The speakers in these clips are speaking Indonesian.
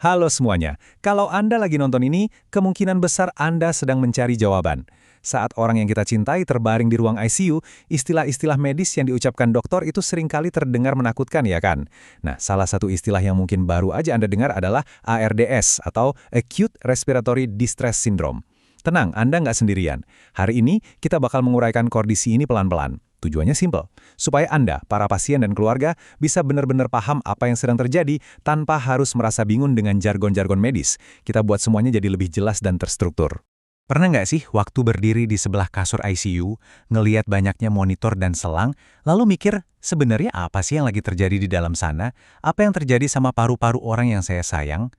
Halo semuanya, kalau Anda lagi nonton ini, kemungkinan besar Anda sedang mencari jawaban. Saat orang yang kita cintai terbaring di ruang ICU, istilah-istilah medis yang diucapkan dokter itu seringkali terdengar menakutkan ya kan? Nah, salah satu istilah yang mungkin baru aja Anda dengar adalah ARDS atau Acute Respiratory Distress Syndrome. Tenang, Anda nggak sendirian. Hari ini kita bakal menguraikan kondisi ini pelan-pelan. Tujuannya simpel, supaya Anda, para pasien dan keluarga, bisa benar-benar paham apa yang sedang terjadi tanpa harus merasa bingung dengan jargon-jargon medis. Kita buat semuanya jadi lebih jelas dan terstruktur. Pernah nggak sih waktu berdiri di sebelah kasur ICU, ngeliat banyaknya monitor dan selang, lalu mikir, sebenarnya apa sih yang lagi terjadi di dalam sana? Apa yang terjadi sama paru-paru orang yang saya sayang?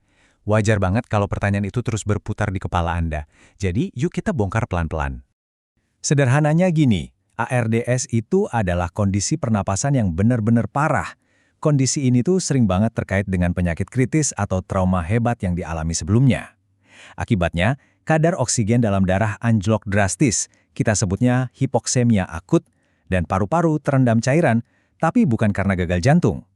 Wajar banget kalau pertanyaan itu terus berputar di kepala Anda. Jadi, yuk kita bongkar pelan-pelan. Sederhananya gini, ARDS itu adalah kondisi pernapasan yang benar-benar parah. Kondisi ini tuh sering banget terkait dengan penyakit kritis atau trauma hebat yang dialami sebelumnya. Akibatnya, kadar oksigen dalam darah anjlok drastis, kita sebutnya hipoksemia akut, dan paru-paru terendam cairan, tapi bukan karena gagal jantung.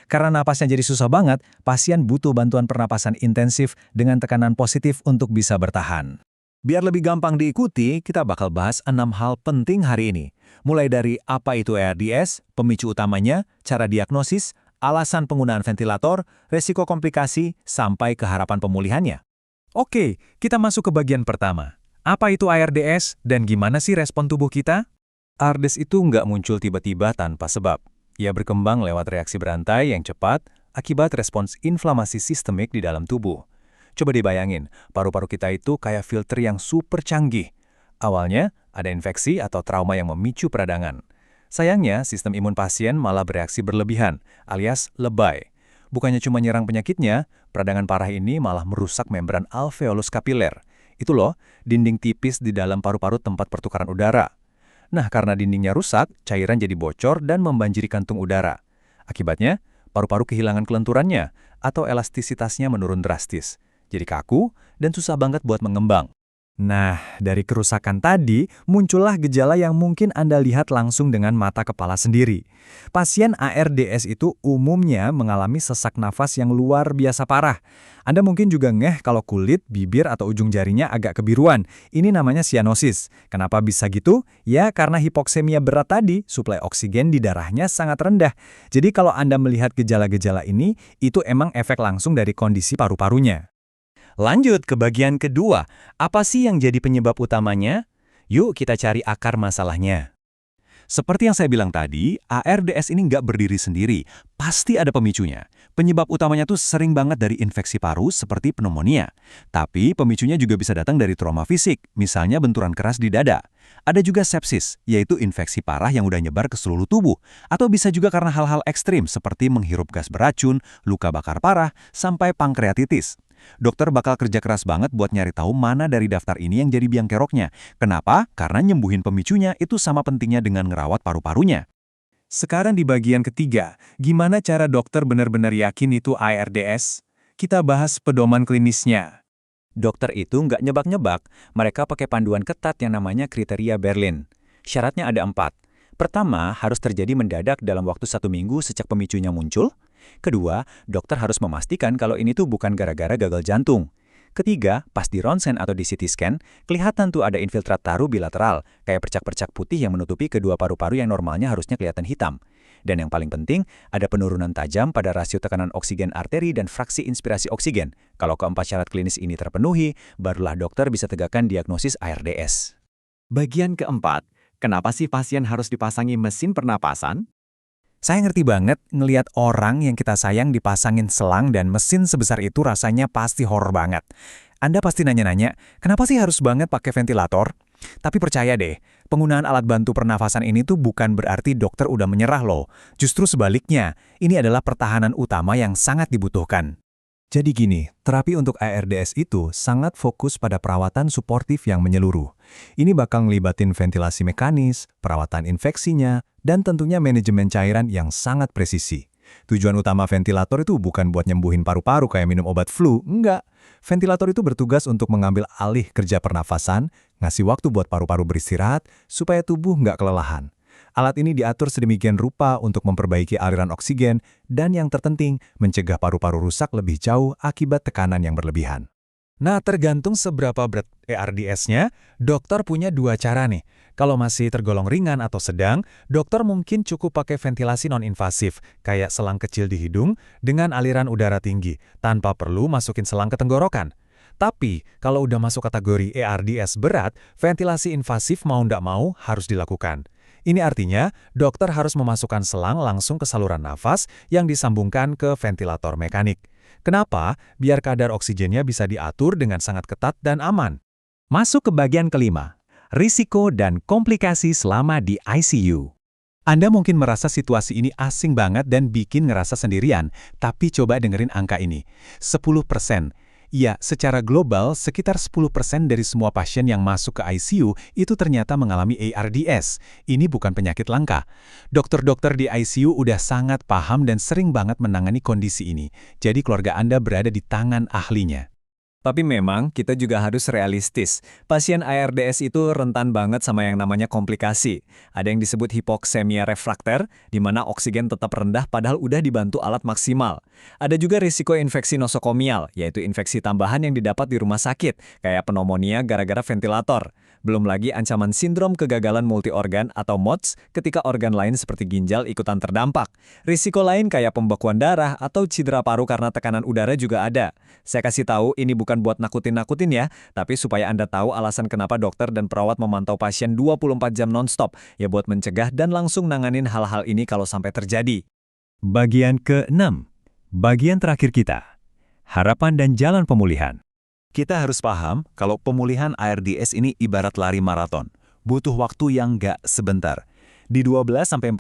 Karena napasnya jadi susah banget, pasien butuh bantuan pernapasan intensif dengan tekanan positif untuk bisa bertahan. Biar lebih gampang diikuti, kita bakal bahas 6 hal penting hari ini. Mulai dari apa itu ARDS, pemicu utamanya, cara diagnosis, alasan penggunaan ventilator, resiko komplikasi, sampai ke harapan pemulihannya. Oke, kita masuk ke bagian pertama. Apa itu ARDS dan gimana sih respon tubuh kita? ARDS itu nggak muncul tiba-tiba tanpa sebab. Ia berkembang lewat reaksi berantai yang cepat akibat respons inflamasi sistemik di dalam tubuh. Coba dibayangin, paru-paru kita itu kayak filter yang super canggih. Awalnya, ada infeksi atau trauma yang memicu peradangan. Sayangnya, sistem imun pasien malah bereaksi berlebihan, alias lebay. Bukannya cuma nyerang penyakitnya, peradangan parah ini malah merusak membran alveolus kapiler. Itu loh, dinding tipis di dalam paru-paru tempat pertukaran udara. Nah, karena dindingnya rusak, cairan jadi bocor dan membanjiri kantung udara. Akibatnya, paru-paru kehilangan kelenturannya atau elastisitasnya menurun drastis. Jadi kaku dan susah banget buat mengembang. Nah, dari kerusakan tadi, muncullah gejala yang mungkin Anda lihat langsung dengan mata kepala sendiri. Pasien ARDS itu umumnya mengalami sesak nafas yang luar biasa parah. Anda mungkin juga ngeh kalau kulit, bibir, atau ujung jarinya agak kebiruan. Ini namanya sianosis. Kenapa bisa gitu? Ya, karena hipoksemia berat tadi, suplai oksigen di darahnya sangat rendah. Jadi kalau Anda melihat gejala-gejala ini, itu emang efek langsung dari kondisi paru-parunya. Lanjut ke bagian kedua, apa sih yang jadi penyebab utamanya? Yuk kita cari akar masalahnya. Seperti yang saya bilang tadi, ARDS ini nggak berdiri sendiri, pasti ada pemicunya. Penyebab utamanya tuh sering banget dari infeksi paru seperti pneumonia. Tapi pemicunya juga bisa datang dari trauma fisik, misalnya benturan keras di dada. Ada juga sepsis, yaitu infeksi parah yang udah nyebar ke seluruh tubuh. Atau bisa juga karena hal-hal ekstrim seperti menghirup gas beracun, luka bakar parah, sampai pankreatitis. Dokter bakal kerja keras banget buat nyari tahu mana dari daftar ini yang jadi biang keroknya. Kenapa? Karena nyembuhin pemicunya itu sama pentingnya dengan ngerawat paru-parunya. Sekarang di bagian ketiga, gimana cara dokter benar-benar yakin itu ARDS? Kita bahas pedoman klinisnya. Dokter itu nggak nyebak-nyebak, mereka pakai panduan ketat yang namanya kriteria Berlin. Syaratnya ada 4. Pertama, harus terjadi mendadak dalam waktu 1 minggu sejak pemicunya muncul. Kedua, dokter harus memastikan kalau ini tuh bukan gara-gara gagal jantung. Ketiga, pas di ronsen atau di CT scan, kelihatan tuh ada infiltrat taruh bilateral, kayak percak-percak putih yang menutupi kedua paru-paru yang normalnya harusnya kelihatan hitam. Dan yang paling penting, ada penurunan tajam pada rasio tekanan oksigen arteri dan fraksi inspirasi oksigen. Kalau keempat syarat klinis ini terpenuhi, barulah dokter bisa tegakkan diagnosis ARDS. Bagian keempat, kenapa sih pasien harus dipasangi mesin pernapasan? Saya ngerti banget ngelihat orang yang kita sayang dipasangin selang dan mesin sebesar itu rasanya pasti horor banget. Anda pasti nanya-nanya, kenapa sih harus banget pakai ventilator? Tapi percaya deh, penggunaan alat bantu pernafasan ini tuh bukan berarti dokter udah menyerah loh. Justru sebaliknya, ini adalah pertahanan utama yang sangat dibutuhkan. Jadi gini, terapi untuk ARDS itu sangat fokus pada perawatan suportif yang menyeluruh. Ini bakal ngelibatin ventilasi mekanis, perawatan infeksinya, dan tentunya manajemen cairan yang sangat presisi. Tujuan utama ventilator itu bukan buat nyembuhin paru-paru kayak minum obat flu, enggak. Ventilator itu bertugas untuk mengambil alih kerja pernafasan, ngasih waktu buat paru-paru beristirahat, supaya tubuh nggak kelelahan. Alat ini diatur sedemikian rupa untuk memperbaiki aliran oksigen dan yang terpenting, mencegah paru-paru rusak lebih jauh akibat tekanan yang berlebihan. Nah, tergantung seberapa berat ARDS-nya, dokter punya dua cara nih. Kalau masih tergolong ringan atau sedang, dokter mungkin cukup pakai ventilasi non-invasif, kayak selang kecil di hidung dengan aliran udara tinggi, tanpa perlu masukin selang ke tenggorokan. Tapi, kalau udah masuk kategori ARDS berat, ventilasi invasif mau ndak mau harus dilakukan. Ini artinya, dokter harus memasukkan selang langsung ke saluran nafas yang disambungkan ke ventilator mekanik. Kenapa? Biar kadar oksigennya bisa diatur dengan sangat ketat dan aman. Masuk ke bagian kelima, risiko dan komplikasi selama di ICU. Anda mungkin merasa situasi ini asing banget dan bikin ngerasa sendirian, tapi coba dengerin angka ini, 10%. Ya, secara global, sekitar 10% dari semua pasien yang masuk ke ICU itu ternyata mengalami ARDS. Ini bukan penyakit langka. Dokter-dokter di ICU udah sangat paham dan sering banget menangani kondisi ini. Jadi keluarga Anda berada di tangan ahlinya. Tapi memang kita juga harus realistis. Pasien ARDS itu rentan banget sama yang namanya komplikasi. Ada yang disebut hipoksemia refrakter, di mana oksigen tetap rendah padahal udah dibantu alat maksimal. Ada juga risiko infeksi nosokomial, yaitu infeksi tambahan yang didapat di rumah sakit, kayak pneumonia gara-gara ventilator. Belum lagi ancaman sindrom kegagalan multiorgan atau MOTS ketika organ lain seperti ginjal ikutan terdampak. Risiko lain kayak pembekuan darah atau cedera paru karena tekanan udara juga ada. Saya kasih tahu ini bukan buat nakutin-nakutin ya, tapi supaya Anda tahu alasan kenapa dokter dan perawat memantau pasien 24 jam non-stop, ya buat mencegah dan langsung nanganin hal-hal ini kalau sampai terjadi. Bagian ke-6. Bagian terakhir kita. Harapan dan jalan pemulihan. Kita harus paham kalau pemulihan ARDS ini ibarat lari maraton. Butuh waktu yang nggak sebentar. Di 12-48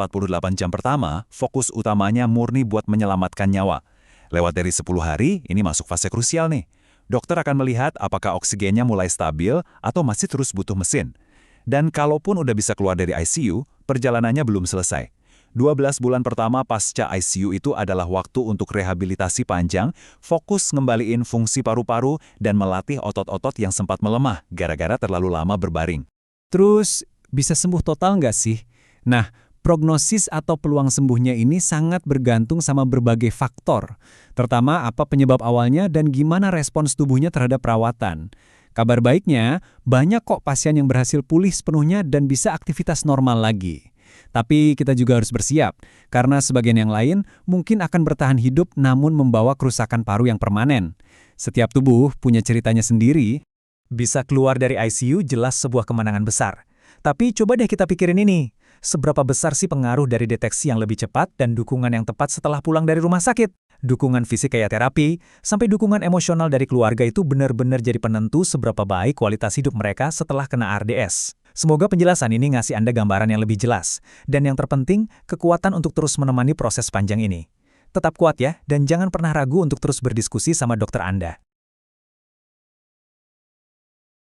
jam pertama, fokus utamanya murni buat menyelamatkan nyawa. Lewat dari 10 hari, ini masuk fase krusial nih. Dokter akan melihat apakah oksigennya mulai stabil atau masih terus butuh mesin. Dan kalaupun udah bisa keluar dari ICU, perjalanannya belum selesai. 12 bulan pertama pasca ICU itu adalah waktu untuk rehabilitasi panjang, fokus ngembaliin fungsi paru-paru, dan melatih otot-otot yang sempat melemah gara-gara terlalu lama berbaring. Terus, bisa sembuh total nggak sih? Nah, prognosis atau peluang sembuhnya ini sangat bergantung sama berbagai faktor. Terutama apa penyebab awalnya dan gimana respons tubuhnya terhadap perawatan. Kabar baiknya, banyak kok pasien yang berhasil pulih sepenuhnya dan bisa aktivitas normal lagi. Tapi kita juga harus bersiap, karena sebagian yang lain mungkin akan bertahan hidup namun membawa kerusakan paru yang permanen. Setiap tubuh punya ceritanya sendiri. Bisa keluar dari ICU jelas sebuah kemenangan besar. Tapi coba deh kita pikirin ini. Seberapa besar sih pengaruh dari deteksi yang lebih cepat dan dukungan yang tepat setelah pulang dari rumah sakit? Dukungan fisik kayak terapi, sampai dukungan emosional dari keluarga itu benar-benar jadi penentu seberapa baik kualitas hidup mereka setelah kena ARDS. Semoga penjelasan ini ngasih Anda gambaran yang lebih jelas. Dan yang terpenting, kekuatan untuk terus menemani proses panjang ini. Tetap kuat ya, dan jangan pernah ragu untuk terus berdiskusi sama dokter Anda.